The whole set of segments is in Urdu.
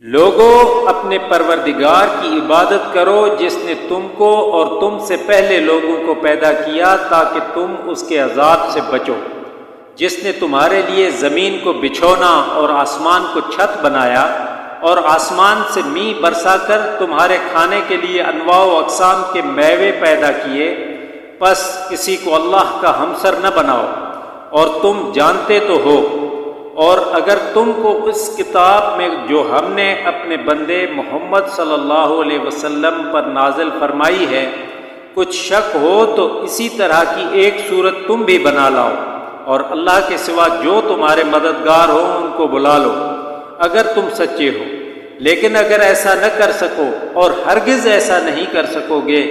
لوگو اپنے پروردگار کی عبادت کرو جس نے تم کو اور تم سے پہلے لوگوں کو پیدا کیا تاکہ تم اس کے عذاب سے بچو، جس نے تمہارے لیے زمین کو بچھونا اور آسمان کو چھت بنایا اور آسمان سے میਂہ برسا کر تمہارے کھانے کے لیے انواع و اقسام کے میوے پیدا کیے، پس کسی کو اللہ کا ہمسر نہ بناؤ، اور تم جانتے تو ہو۔ اور اگر تم کو اس کتاب میں جو ہم نے اپنے بندے محمد صلی اللہ علیہ وسلم پر نازل فرمائی ہے کچھ شک ہو تو اسی طرح کی ایک صورت تم بھی بنا لاؤ، اور اللہ کے سوا جو تمہارے مددگار ہوں ان کو بلا لو اگر تم سچے ہو۔ لیکن اگر ایسا نہ کر سکو اور ہرگز ایسا نہیں کر سکو گے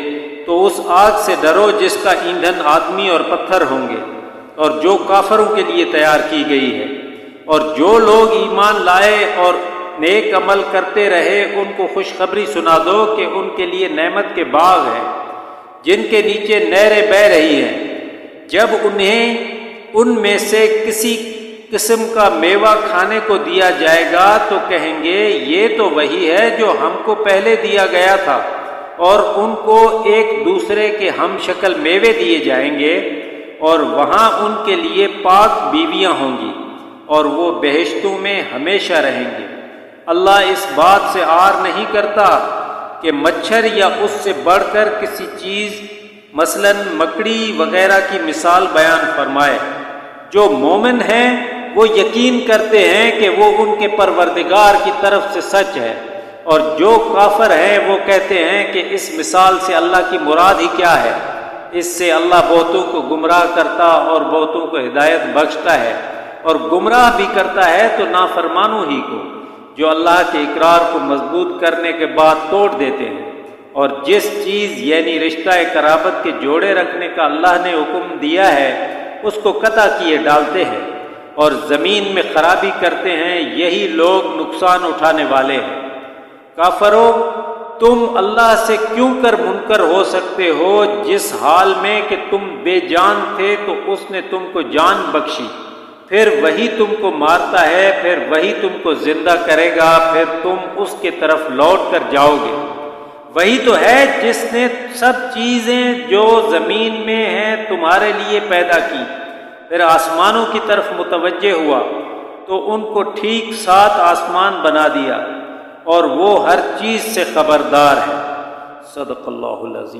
تو اس آگ سے ڈرو جس کا ایندھن آدمی اور پتھر ہوں گے، اور جو کافروں کے لیے تیار کی گئی ہے۔ اور جو لوگ ایمان لائے اور نیک عمل کرتے رہے ان کو خوشخبری سنا دو کہ ان کے لیے نعمت کے باغ ہیں جن کے نیچے نہریں بہہ رہی ہیں، جب انہیں ان میں سے کسی قسم کا میوہ کھانے کو دیا جائے گا تو کہیں گے یہ تو وہی ہے جو ہم کو پہلے دیا گیا تھا، اور ان کو ایک دوسرے کے ہم شکل میوے دیے جائیں گے، اور وہاں ان کے لیے پاک بیویاں ہوں گی، اور وہ بہشتوں میں ہمیشہ رہیں گے۔ اللہ اس بات سے عار نہیں کرتا کہ مچھر یا اس سے بڑھ کر کسی چیز مثلا مکڑی وغیرہ کی مثال بیان فرمائے۔ جو مومن ہیں وہ یقین کرتے ہیں کہ وہ ان کے پروردگار کی طرف سے سچ ہے، اور جو کافر ہیں وہ کہتے ہیں کہ اس مثال سے اللہ کی مراد ہی کیا ہے۔ اس سے اللہ بہتوں کو گمراہ کرتا اور بہتوں کو ہدایت بخشتا ہے، اور گمراہ بھی کرتا ہے تو نافرمانوں ہی کو، جو اللہ کے اقرار کو مضبوط کرنے کے بعد توڑ دیتے ہیں، اور جس چیز یعنی رشتہ قرابت کے جوڑے رکھنے کا اللہ نے حکم دیا ہے اس کو قطع کیے ڈالتے ہیں، اور زمین میں خرابی کرتے ہیں، یہی لوگ نقصان اٹھانے والے ہیں۔ کافرو، تم اللہ سے کیوں کر منکر ہو سکتے ہو جس حال میں کہ تم بے جان تھے تو اس نے تم کو جان بخشی، پھر وہی تم کو مارتا ہے، پھر وہی تم کو زندہ کرے گا، پھر تم اس کے طرف لوٹ کر جاؤ گے۔ وہی تو ہے جس نے سب چیزیں جو زمین میں ہیں تمہارے لیے پیدا کی، پھر آسمانوں کی طرف متوجہ ہوا تو ان کو ٹھیک 7 آسمان بنا دیا، اور وہ ہر چیز سے خبردار ہے۔ صدق اللہ العظیم۔